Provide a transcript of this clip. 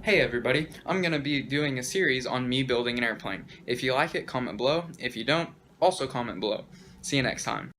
Hey everybody, I'm going to be doing a series on me building an airplane. If you like it, comment below. If you don't, also comment below. See you next time.